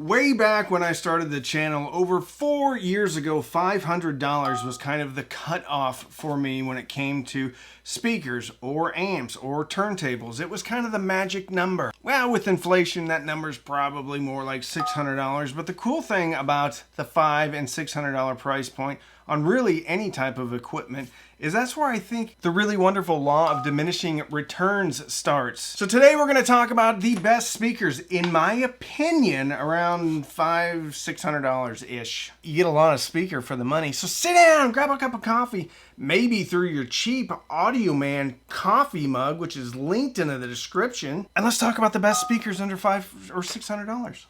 Way back when I started the channel over 4 years ago, $500 was kind of the cutoff for me when it came to speakers or amps or turntables. It was kind of the magic number. Well, with inflation, that number's probably more like $600. But the cool thing about the $500 and $600 price point on really any type of equipment is that's where I think the really wonderful law of diminishing returns starts. So today we're going to talk about the best speakers, in my opinion, around $500, $600-ish. You get a lot of speaker for the money. So sit down, grab a cup of coffee, maybe through your cheap Audioman coffee mug, which is linked in the description, and let's talk about the best speakers under $500 or $600.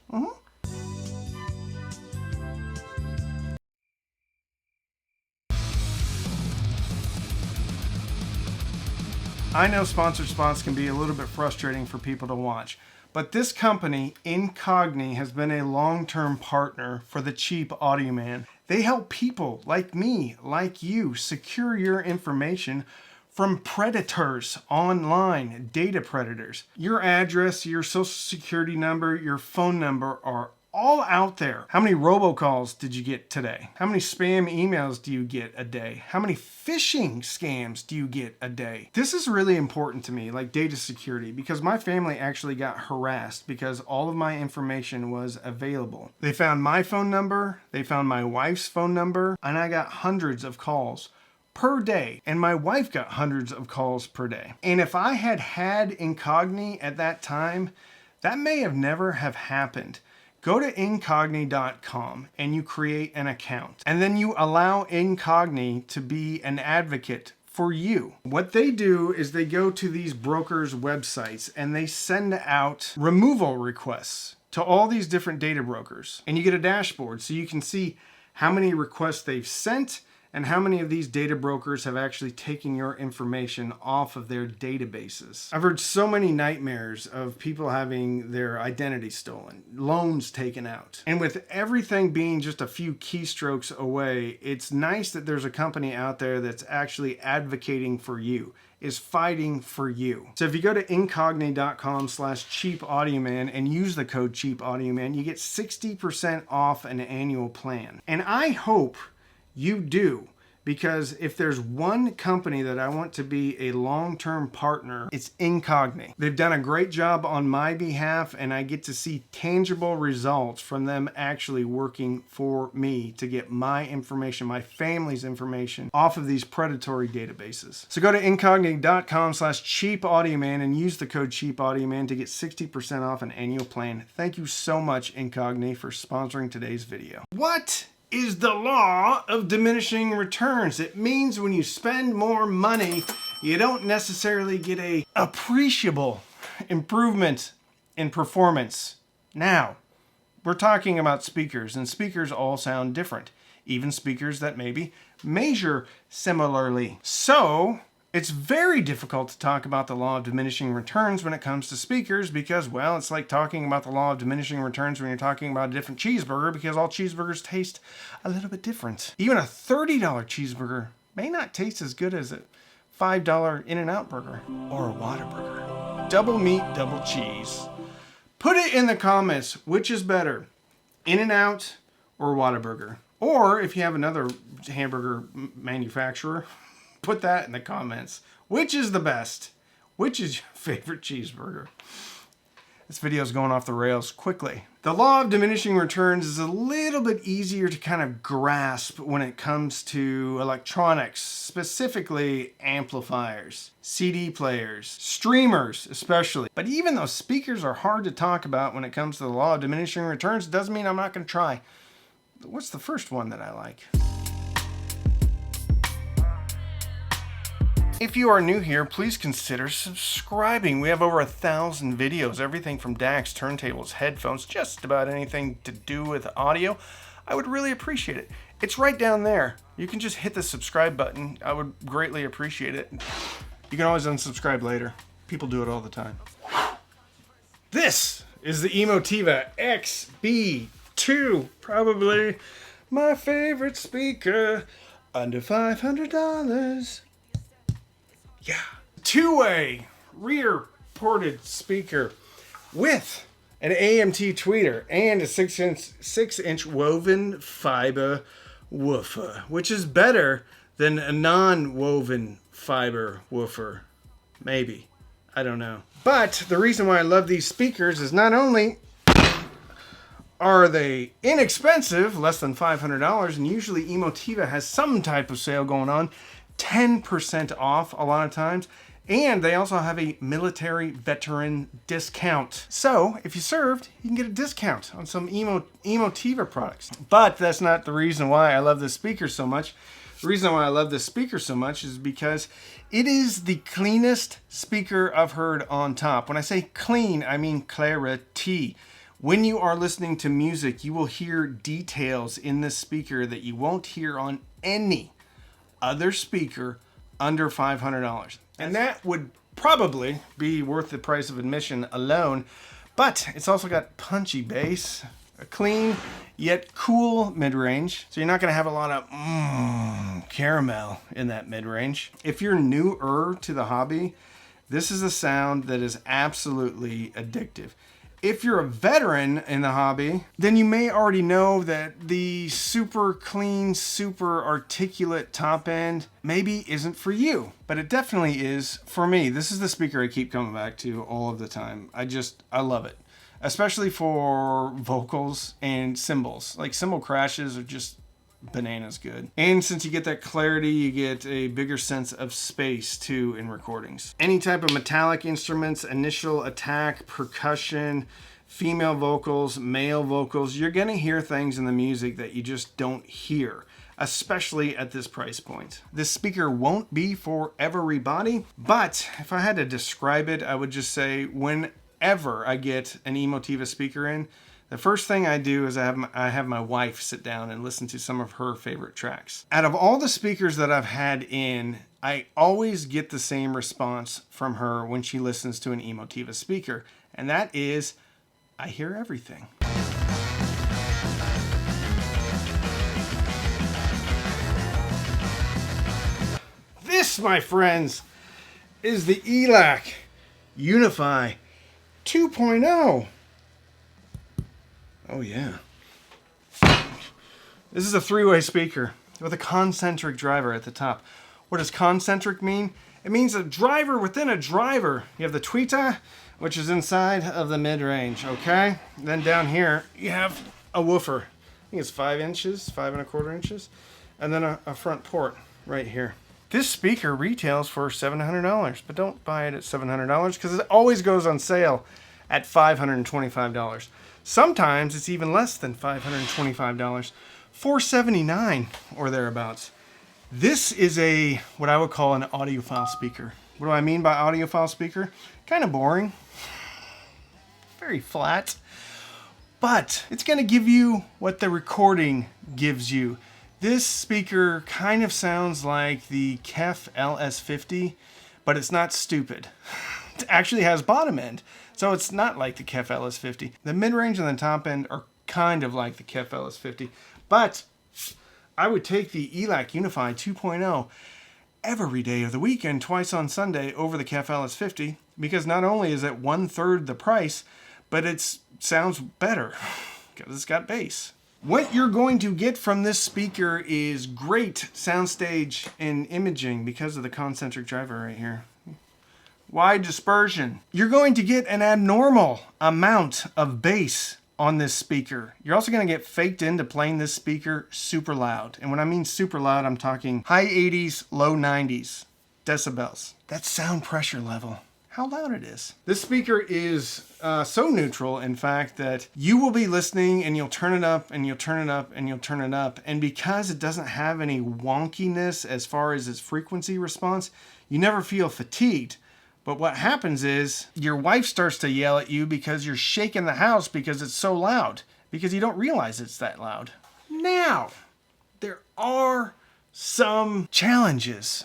I know sponsored spots can be a little bit frustrating for people to watch, but this company, Incogni, has been a long-term partner for the cheap Audioman. They help people like me, like you, secure your information from predators online, data predators. Your address, your social security number, your phone number are all out there. How many robocalls did you get today? How many spam emails do you get a day? How many phishing scams do you get a day? This is really important to me, like data security, because my family actually got harassed because all of my information was available. They found my phone number, they found my wife's phone number, and I got hundreds of calls per day, and my wife got hundreds of calls per day. And if I had had Incogni at that time, that may have never have happened. Go to Incogni.com and you create an account. And then you allow Incogni to be an advocate for you. What they do is they go to these brokers' websites and they send out removal requests to all these different data brokers. And you get a dashboard so you can see how many requests they've sent and how many of these data brokers have actually taken your information off of their databases. I've heard so many nightmares of people having their identity stolen, loans taken out. And with everything being just a few keystrokes away, it's nice that there's a company out there that's actually advocating for you, is fighting for you. So if you go to Incogni.com/cheapaudioman and use the code cheapaudioman, you get 60% off an annual plan. And I hope you do, because if there's one company that I want to be a long-term partner, it's Incogni. They've done a great job on my behalf, and I get to see tangible results from them actually working for me to get my information, my family's information, off of these predatory databases. So go to Incogni.com/cheapaudioman and use the code cheapaudioman to get 60% off an annual plan. Thank you so much, Incogni, for sponsoring today's video. What is the law of diminishing returns? It means when you spend more money, you don't necessarily get a appreciable improvement in performance. Now, we're talking about speakers, and speakers all sound different, even speakers that maybe measure similarly. So it's very difficult to talk about the law of diminishing returns when it comes to speakers because, well, it's like talking about the law of diminishing returns when you're talking about a different cheeseburger, because all cheeseburgers taste a little bit different. Even a $30 cheeseburger may not taste as good as a $5 In-N-Out burger or a Whataburger. Double meat, double cheese. Put it in the comments, which is better, In-N-Out or Whataburger? Or if you have another hamburger manufacturer, put that in the comments. Which is the best? Which is your favorite cheeseburger? This video is going off the rails quickly. The law of diminishing returns is a little bit easier to kind of grasp when it comes to electronics, specifically amplifiers, CD players, streamers especially. But even though speakers are hard to talk about when it comes to the law of diminishing returns, it doesn't mean I'm not going to try. What's the first one that I like? If you are new here, please consider subscribing. We have over 1,000 videos, everything from DACs, turntables, headphones, just about anything to do with audio. I would really appreciate it. It's right down there. You can just hit the subscribe button. I would greatly appreciate it. You can always unsubscribe later. People do it all the time. This is the Emotiva XB2, probably my favorite speaker, under $500. Yeah. Two-way rear ported speaker with an AMT tweeter, and a 6-inch woven fiber woofer, which is better than a non-woven fiber woofer. Maybe. I don't know. But the reason why I love these speakers is not only are they inexpensive, less than $500, and usually Emotiva has some type of sale going on, 10% off a lot of times, and they also have a military veteran discount. So if you served, you can get a discount on some Emotiva products. But that's not the reason why I love this speaker so much. The reason why I love this speaker so much is because it is the cleanest speaker I've heard on top. When I say clean, I mean clarity. When you are listening to music, you will hear details in this speaker that you won't hear on any other speaker under $500. And that would probably be worth the price of admission alone. But it's also got punchy bass, a clean yet cool mid-range. So you're not going to have a lot of caramel in that mid-range. If you're newer to the hobby, this is a sound that is absolutely addictive. If you're a veteran in the hobby, then you may already know that the super clean, super articulate top end maybe isn't for you, but it definitely is for me. This is the speaker I keep coming back to all of the time. I love it, especially for vocals and cymbals. Like cymbal crashes are just bananas good. And since you get that clarity, you get a bigger sense of space too in recordings. Any type of metallic instruments, initial attack, percussion, female vocals, male vocals, you're gonna hear things in the music that you just don't hear, especially at this price point. This speaker won't be for everybody, but if I had to describe it, I would just say whenever I get an Emotiva speaker in, the first thing I do is I have my wife sit down and listen to some of her favorite tracks. Out of all the speakers that I've had in, I always get the same response from her when she listens to an Emotiva speaker, and that is, I hear everything. This, my friends, is the ELAC Unify 2.0. Oh yeah. This is a three-way speaker with a concentric driver at the top. What does concentric mean? It means a driver within a driver. You have the tweeter, which is inside of the mid-range, okay? Then down here, you have a woofer. I think it's 5 inches, 5¼ inches. And then a front port right here. This speaker retails for $700, but don't buy it at $700 because it always goes on sale at $525. Sometimes it's even less than $525, $479 or thereabouts. This is what I would call an audiophile speaker. What do I mean by audiophile speaker? Kind of boring, very flat, but it's going to give you what the recording gives you. This speaker kind of sounds like the KEF LS50, but it's not stupid. It actually has bottom end. So it's not like the KEF LS50. The mid-range and the top end are kind of like the KEF LS50. But I would take the ELAC Unify 2.0 every day of the week and twice on Sunday over the KEF LS50, because not only is it 1/3 the price, but it sounds better because it's got bass. What you're going to get from this speaker is great soundstage and imaging because of the concentric driver right here. Wide dispersion. You're going to get an abnormal amount of bass on this speaker. You're also going to get faked into playing this speaker super loud. And when I mean super loud, I'm talking high 80s, low 90s decibels. That's sound pressure level. How loud it is. This speaker is so neutral, in fact, that you will be listening and you'll turn it up and you'll turn it up and you'll turn it up. And because it doesn't have any wonkiness as far as its frequency response, you never feel fatigued. But what happens is your wife starts to yell at you because you're shaking the house because it's so loud, because you don't realize it's that loud. Now, there are some challenges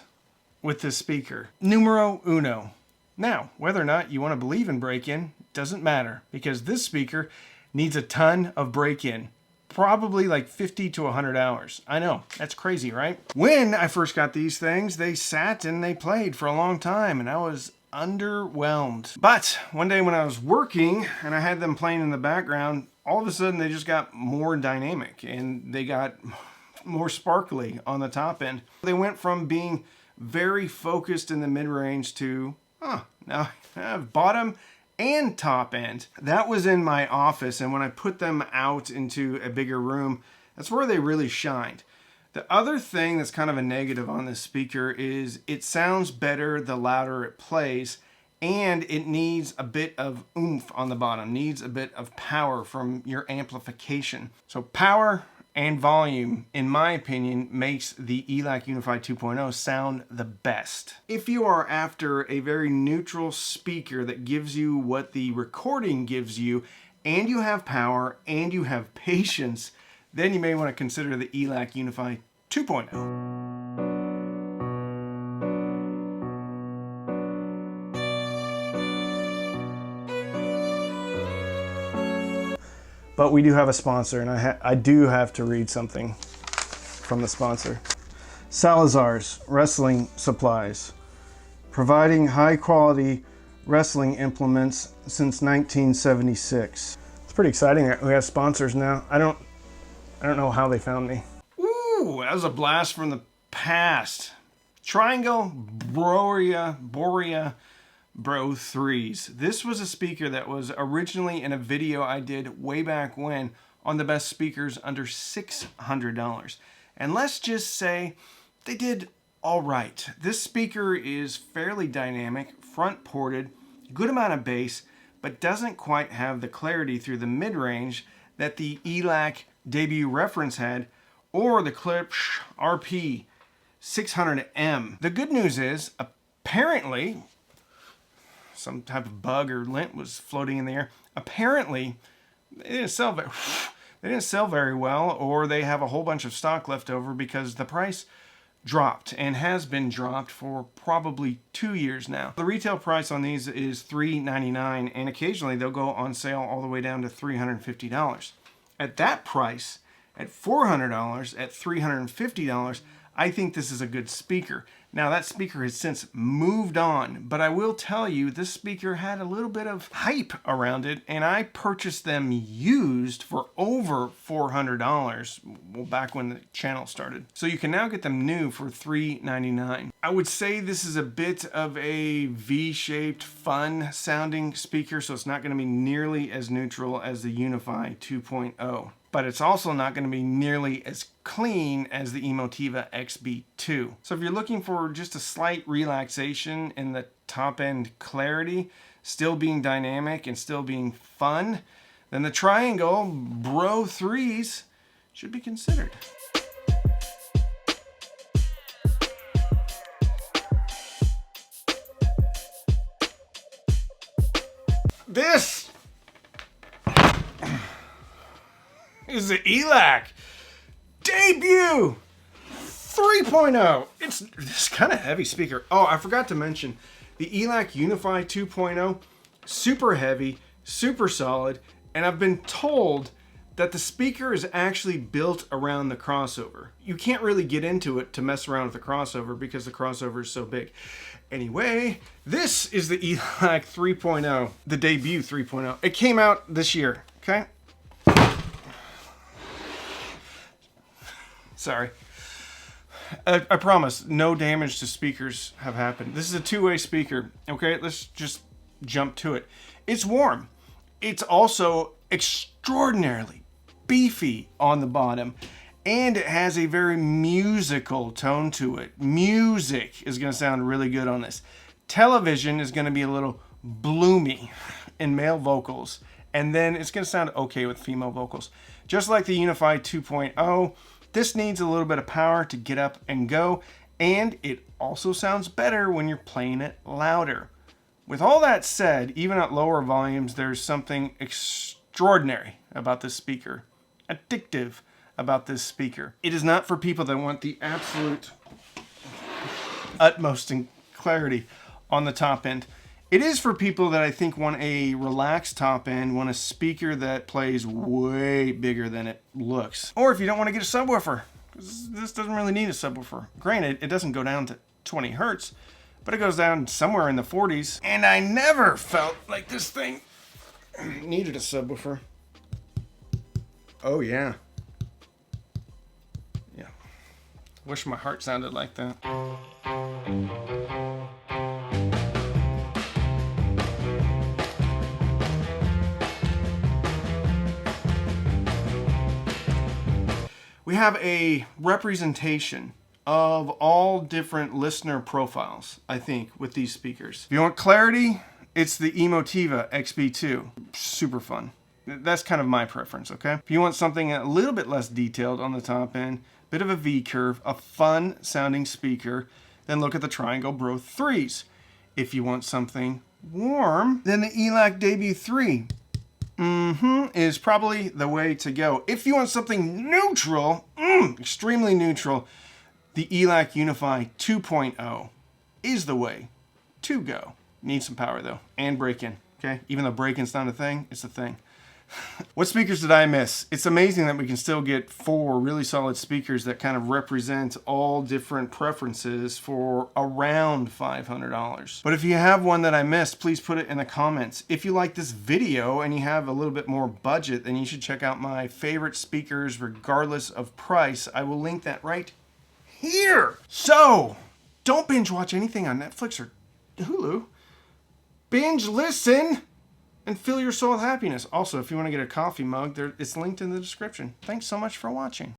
with this speaker. Numero uno. Now, whether or not you want to believe in break-in doesn't matter, because this speaker needs a ton of break-in. Probably like 50 to 100 hours. I know, that's crazy, right? When I first got these things, they sat and they played for a long time, and I was underwhelmed. But one day when I was working and I had them playing in the background, all of a sudden they just got more dynamic and they got more sparkly on the top end. They went from being very focused in the mid-range to, now I have bottom and top end. That was in my office, and when I put them out into a bigger room, that's where they really shined. The other thing that's kind of a negative on this speaker is it sounds better the louder it plays, and it needs a bit of oomph on the bottom, needs a bit of power from your amplification. So power and volume, in my opinion, makes the ELAC Unify 2.0 sound the best. If you are after a very neutral speaker that gives you what the recording gives you, and you have power and you have patience, then you may want to consider the ELAC Unify 2.0. But we do have a sponsor, and I do have to read something from the sponsor. Salazar's Wrestling Supplies, providing high-quality wrestling implements since 1976. It's pretty exciting that we have sponsors now. I don't know how they found me. Ooh, that was a blast from the past. Triangle Borea Bro 3s. This was a speaker that was originally in a video I did way back when on the best speakers under $600. And let's just say they did all right. This speaker is fairly dynamic, front ported, good amount of bass, but doesn't quite have the clarity through the mid-range that the ELAC debut reference had or the Klipsch RP 600M. The good news is, apparently, some type of bug or lint was floating in the air. Apparently, they didn't sell very well, or they have a whole bunch of stock left over because the price dropped and has been dropped for probably 2 years now. The retail price on these is $399, and occasionally they'll go on sale all the way down to $350. At that price, at $400, at $350, I think this is a good speaker. Now that speaker has since moved on, but I will tell you this speaker had a little bit of hype around it, and I purchased them used for over $400, well, back when the channel started. So you can now get them new for $399. I would say this is a bit of a V-shaped, fun sounding speaker, so it's not going to be nearly as neutral as the Unify 2.0. But it's also not going to be nearly as clean as the Emotiva XB2. So if you're looking for just a slight relaxation in the top end clarity, still being dynamic and still being fun, then the Triangle Bro 3s should be considered. This is the ELAC debut 3.0. It's kind of heavy speaker. Oh, I forgot to mention the ELAC Unify 2.0, super heavy, super solid, and I've been told that the speaker is actually built around the crossover. You can't really get into it to mess around with the crossover because the crossover is so big. Anyway, this is the ELAC 3.0, the debut 3.0. It came out this year, okay? Sorry. I promise, no damage to speakers have happened. This is a two-way speaker, okay? Let's just jump to it. It's warm. It's also extraordinarily beefy on the bottom, and it has a very musical tone to it. Music is going to sound really good on this. Television is going to be a little bloomy in male vocals, and then it's going to sound okay with female vocals. Just like the Unify 2.0, this needs a little bit of power to get up and go, and it also sounds better when you're playing it louder. With all that said, even at lower volumes, there's something extraordinary about this speaker, addictive about this speaker. It is not for people that want the absolute utmost in clarity on the top end. It is for people that I think want a relaxed top end, want a speaker that plays way bigger than it looks. Or if you don't want to get a subwoofer, 'cause this doesn't really need a subwoofer. Granted, it doesn't go down to 20 hertz, but it goes down somewhere in the 40s. And I never felt like this thing needed a subwoofer. Oh yeah. Yeah. Wish my heart sounded like that. We have a representation of all different listener profiles, I think, with these speakers. If you want clarity, it's the Emotiva XB2. Super fun. That's kind of my preference, okay? If you want something a little bit less detailed on the top end, bit of a V curve, a fun sounding speaker, then look at the Triangle Bro 3s. If you want something warm, then the ELAC Debut 3 is probably the way to go. If you want something neutral, extremely neutral, the ELAC Unify 2.0 is the way to go. Need some power though, and break-in, okay? Even though break-in's not a thing, it's a thing. What speakers did I miss? It's amazing that we can still get 4 really solid speakers that kind of represent all different preferences for around $500. But if you have one that I missed, please put it in the comments. If you like this video and you have a little bit more budget, then you should check out my favorite speakers regardless of price. I will link that right here. So, don't binge watch anything on Netflix or Hulu. Binge listen and fill your soul with happiness. Also, if you want to get a coffee mug, it's linked in the description. Thanks so much for watching.